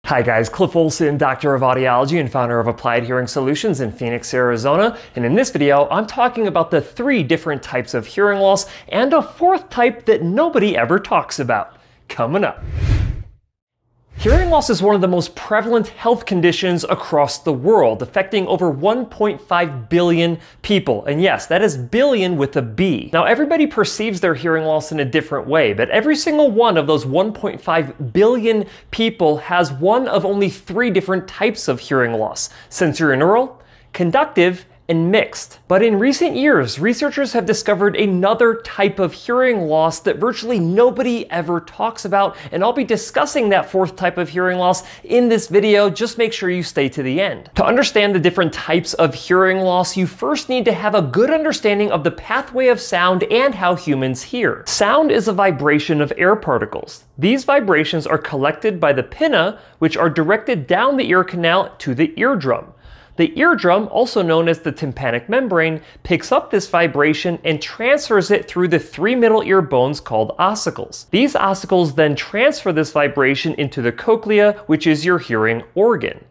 Hi guys, Cliff Olson, Doctor of Audiology and founder of Applied Hearing Solutions in Phoenix, Arizona. And in this video, I'm talking about the 3 different types of hearing loss and a 4th type that nobody ever talks about. Coming up. Hearing loss is one of the most prevalent health conditions across the world, affecting over 1.5 billion people. And yes, that is billion with a B. Now, everybody perceives their hearing loss in a different way, but every single one of those 1.5 billion people has one of only 3 different types of hearing loss: sensorineural, conductive, and mixed. But in recent years, researchers have discovered another type of hearing loss that virtually nobody ever talks about, and I'll be discussing that 4th type of hearing loss in this video. Just make sure you stay to the end. To understand the different types of hearing loss, you first need to have a good understanding of the pathway of sound and how humans hear. Sound is a vibration of air particles. These vibrations are collected by the pinna, which are directed down the ear canal to the eardrum. The eardrum, also known as the tympanic membrane, picks up this vibration and transfers it through the 3 middle ear bones called ossicles. These ossicles then transfer this vibration into the cochlea, which is your hearing organ.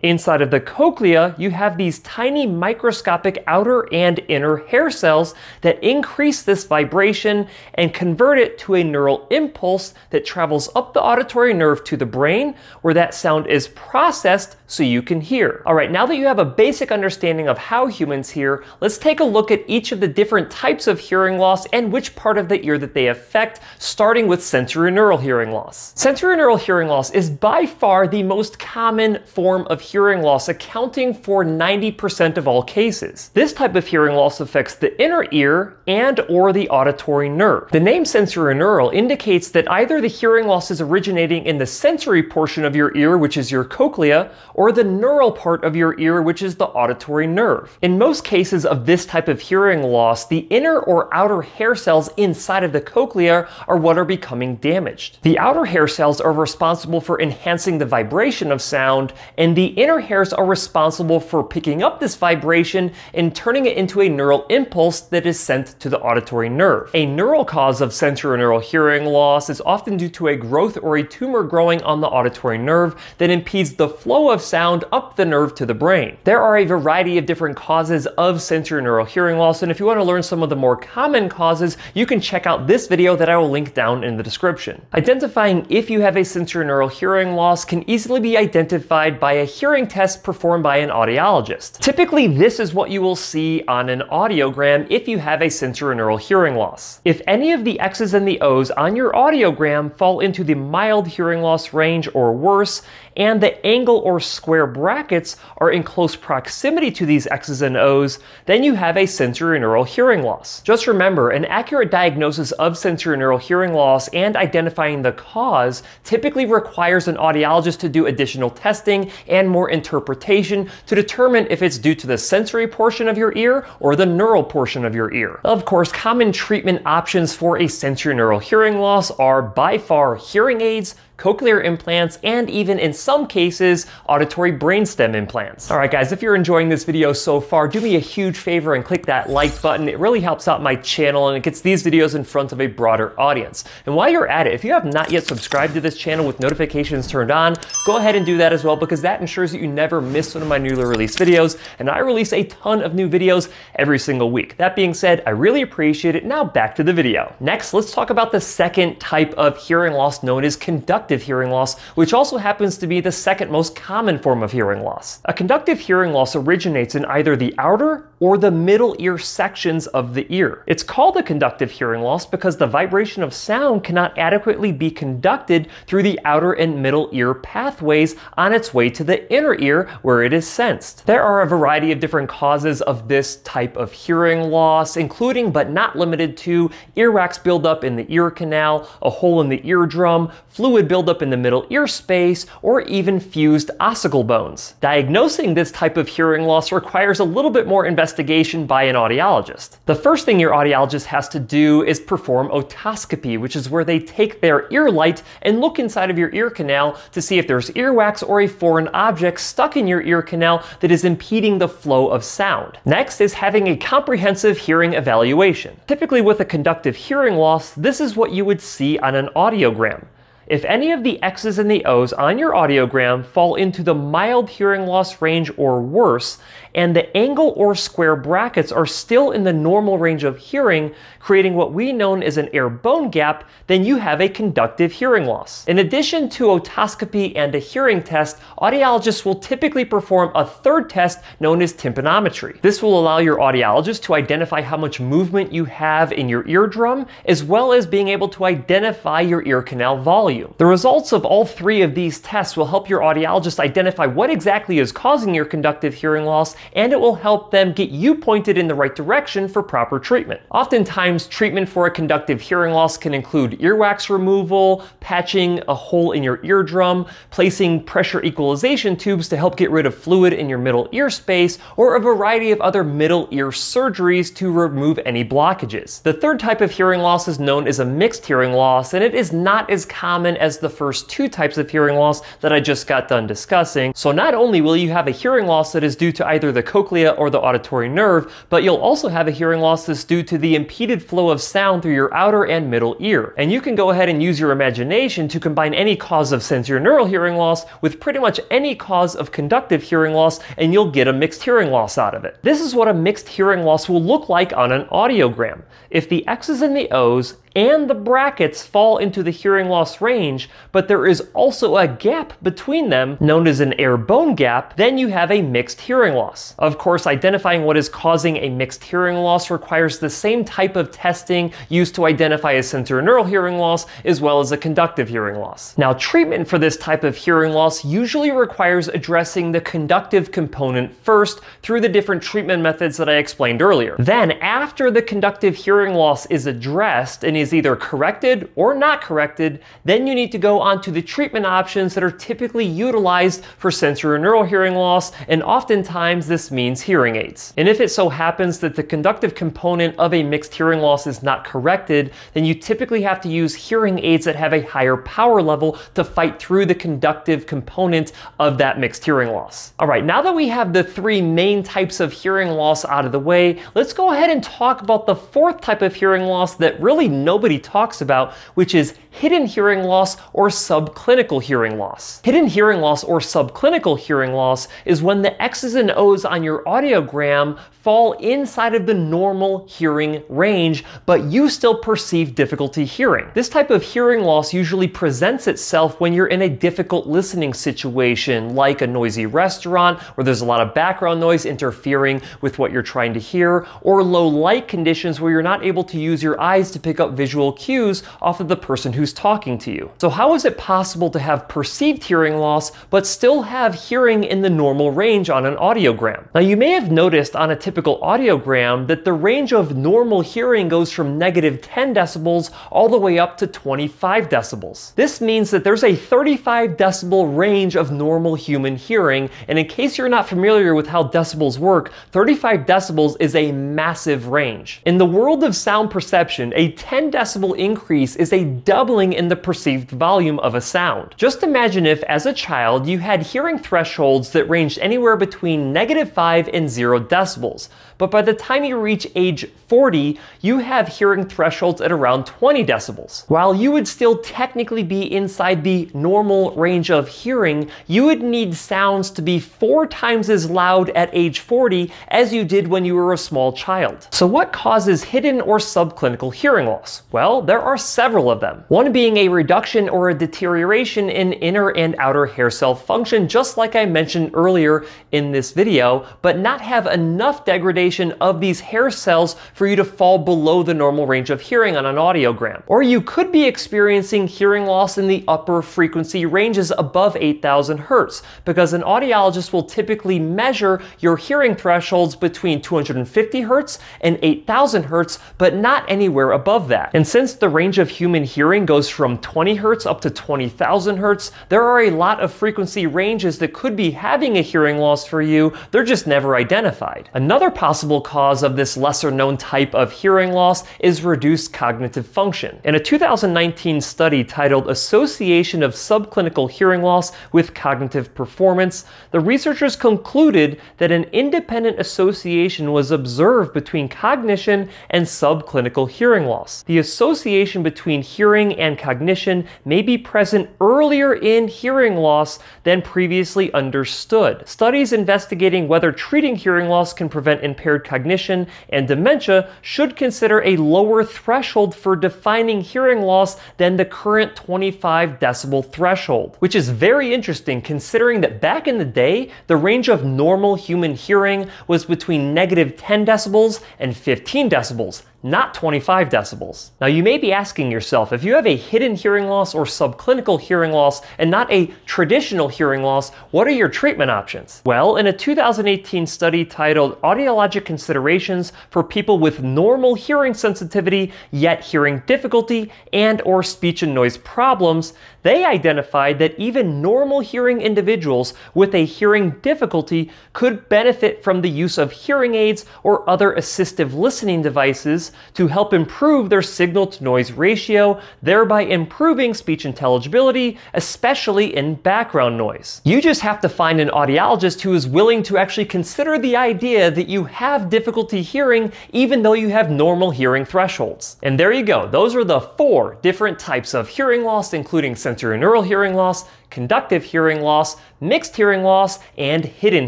Inside of the cochlea, you have these tiny microscopic outer and inner hair cells that increase this vibration and convert it to a neural impulse that travels up the auditory nerve to the brain, where that sound is processed so you can hear. All right, now that you have a basic understanding of how humans hear, let's take a look at each of the different types of hearing loss and which part of the ear that they affect, starting with sensorineural hearing loss. Sensorineural hearing loss is by far the most common form of hearing loss, accounting for 90% of all cases. This type of hearing loss affects the inner ear and/or the auditory nerve. The name sensorineural indicates that either the hearing loss is originating in the sensory portion of your ear, which is your cochlea, or the neural part of your ear, which is the auditory nerve. In most cases of this type of hearing loss, the inner or outer hair cells inside of the cochlea are what are becoming damaged. The outer hair cells are responsible for enhancing the vibration of sound, and the inner hairs are responsible for picking up this vibration and turning it into a neural impulse that is sent to the auditory nerve. A neural cause of sensorineural hearing loss is often due to a growth or a tumor growing on the auditory nerve that impedes the flow of sound up the nerve to the brain. There are a variety of different causes of sensorineural hearing loss, and if you want to learn some of the more common causes, you can check out this video that I will link down in the description. Identifying if you have a sensorineural hearing loss can easily be identified by a hearing test performed by an audiologist. Typically, this is what you will see on an audiogram if you have a sensorineural hearing loss. If any of the X's and the O's on your audiogram fall into the mild hearing loss range or worse, and the angle or square brackets are in close proximity to these X's and O's, then you have a sensorineural hearing loss. Just remember, an accurate diagnosis of sensorineural hearing loss and identifying the cause typically requires an audiologist to do additional testing and more interpretation to determine if it's due to the sensory portion of your ear or the neural portion of your ear. Of course, common treatment options for a sensorineural hearing loss are by far hearing aids, cochlear implants, and even in some cases, auditory brainstem implants. All right, guys, if you're enjoying this video so far, do me a huge favor and click that like button. It really helps out my channel and it gets these videos in front of a broader audience. And while you're at it, if you have not yet subscribed to this channel with notifications turned on, go ahead and do that as well, because that ensures that you never miss one of my newly released videos. And I release a ton of new videos every single week. That being said, I really appreciate it. Now back to the video. Next, let's talk about the 2nd type of hearing loss, known as conductive hearing loss, which also happens to be the 2nd most common form of hearing loss. A conductive hearing loss originates in either the outer or the middle ear sections of the ear. It's called a conductive hearing loss because the vibration of sound cannot adequately be conducted through the outer and middle ear pathways on its way to the inner ear where it is sensed. There are a variety of different causes of this type of hearing loss, including but not limited to earwax buildup in the ear canal, a hole in the eardrum, fluid buildup in the middle ear space, or even fused ossicle bones. Diagnosing this type of hearing loss requires a little bit more investigation by an audiologist. The first thing your audiologist has to do is perform otoscopy, which is where they take their ear light and look inside of your ear canal to see if there's earwax or a foreign object stuck in your ear canal that is impeding the flow of sound. Next is having a comprehensive hearing evaluation. Typically with a conductive hearing loss, this is what you would see on an audiogram. If any of the X's and the O's on your audiogram fall into the mild hearing loss range or worse, and the angle or square brackets are still in the normal range of hearing, creating what we know as an ear-bone gap, then you have a conductive hearing loss. In addition to otoscopy and a hearing test, audiologists will typically perform a third test known as tympanometry. This will allow your audiologist to identify how much movement you have in your eardrum, as well as being able to identify your ear canal volume. The results of all three of these tests will help your audiologist identify what exactly is causing your conductive hearing loss, and it will help them get you pointed in the right direction for proper treatment. Oftentimes, treatment for a conductive hearing loss can include earwax removal, patching a hole in your eardrum, placing pressure equalization tubes to help get rid of fluid in your middle ear space, or a variety of other middle ear surgeries to remove any blockages. The third type of hearing loss is known as a mixed hearing loss, and it is not as common as the first two types of hearing loss that I just got done discussing. So not only will you have a hearing loss that is due to either the cochlea or the auditory nerve, but you'll also have a hearing loss that's due to the impeded flow of sound through your outer and middle ear. And you can go ahead and use your imagination to combine any cause of sensorineural hearing loss with pretty much any cause of conductive hearing loss, and you'll get a mixed hearing loss out of it. This is what a mixed hearing loss will look like on an audiogram. If the X's and the O's and the brackets fall into the hearing loss range, but there is also a gap between them, known as an ear-bone gap, then you have a mixed hearing loss. Of course, identifying what is causing a mixed hearing loss requires the same type of testing used to identify a sensorineural hearing loss as well as a conductive hearing loss. Now, treatment for this type of hearing loss usually requires addressing the conductive component first through the different treatment methods that I explained earlier. Then, after the conductive hearing loss is addressed and is either corrected or not corrected, then you need to go on to the treatment options that are typically utilized for sensorineural hearing loss, and oftentimes this means hearing aids. And if it so happens that the conductive component of a mixed hearing loss is not corrected, then you typically have to use hearing aids that have a higher power level to fight through the conductive component of that mixed hearing loss. All right, now that we have the three main types of hearing loss out of the way, let's go ahead and talk about the fourth type of hearing loss that really nobody talks about, which is hidden hearing loss or subclinical hearing loss. Hidden hearing loss or subclinical hearing loss is when the X's and O's on your audiogram fall inside of the normal hearing range, but you still perceive difficulty hearing. This type of hearing loss usually presents itself when you're in a difficult listening situation, like a noisy restaurant where there's a lot of background noise interfering with what you're trying to hear, or low light conditions where you're not able to use your eyes to pick up visual cues off of the person who's talking to you. So how is it possible to have perceived hearing loss but still have hearing in the normal range on an audiogram? Now, you may have noticed on a typical audiogram that the range of normal hearing goes from -10 decibels all the way up to 25 decibels. This means that there's a 35 decibel range of normal human hearing, and in case you're not familiar with how decibels work, 35 decibels is a massive range. In the world of sound perception, a 10 decibel increase is a doubling in the perceived volume of a sound. Just imagine if, as a child, you had hearing thresholds that ranged anywhere between -5 and 0 decibels. But by the time you reach age 40, you have hearing thresholds at around 20 decibels. While you would still technically be inside the normal range of hearing, you would need sounds to be 4 times as loud at age 40 as you did when you were a small child. So what causes hidden or subclinical hearing loss? Well, there are several of them. One being a reduction or a deterioration in inner and outer hair cell function, just like I mentioned earlier in this video, but not have enough degradation of these hair cells for you to fall below the normal range of hearing on an audiogram. Or you could be experiencing hearing loss in the upper frequency ranges above 8,000 hertz, because an audiologist will typically measure your hearing thresholds between 250 hertz and 8,000 hertz, but not anywhere above that. And since the range of human hearing goes from 20 hertz up to 20,000 hertz, there are a lot of frequency ranges that could be having a hearing loss for you. They're just never identified. Another possible cause of this lesser known type of hearing loss is reduced cognitive function. In a 2019 study titled Association of Subclinical Hearing Loss with Cognitive Performance, the researchers concluded that an independent association was observed between cognition and subclinical hearing loss. The association between hearing and cognition condition may be present earlier in hearing loss than previously understood. Studies investigating whether treating hearing loss can prevent impaired cognition and dementia should consider a lower threshold for defining hearing loss than the current 25 decibel threshold, which is very interesting considering that back in the day, the range of normal human hearing was between -10 decibels and 15 decibels, not 25 decibels. Now you may be asking yourself, if you have a hidden hearing loss or subclinical hearing loss and not a traditional hearing loss, what are your treatment options? Well, in a 2018 study titled Audiologic Considerations for People with Normal Hearing Sensitivity Yet Hearing Difficulty and/or Speech and Noise Problems, they identified that even normal hearing individuals with a hearing difficulty could benefit from the use of hearing aids or other assistive listening devices to help improve their signal-to-noise ratio, thereby improving speech intelligibility, especially in background noise. You just have to find an audiologist who is willing to actually consider the idea that you have difficulty hearing even though you have normal hearing thresholds. And there you go. Those are the 4 different types of hearing loss, including sensorineural hearing loss, conductive hearing loss, mixed hearing loss, and hidden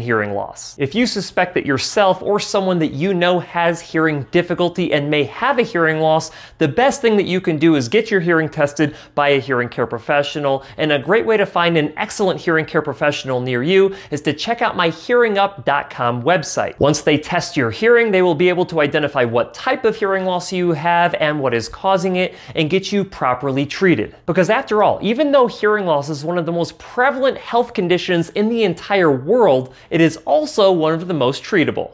hearing loss. If you suspect that yourself or someone that you know has hearing difficulty and may have a hearing loss, the best thing that you can do is get your hearing tested by a hearing care professional. And a great way to find an excellent hearing care professional near you is to check out my hearingup.com website. Once they test your hearing, they will be able to identify what type of hearing loss you have and what is causing it and get you properly treated. Because after all, even though hearing loss is one of the most prevalent health conditions in the entire world, it is also one of the most treatable.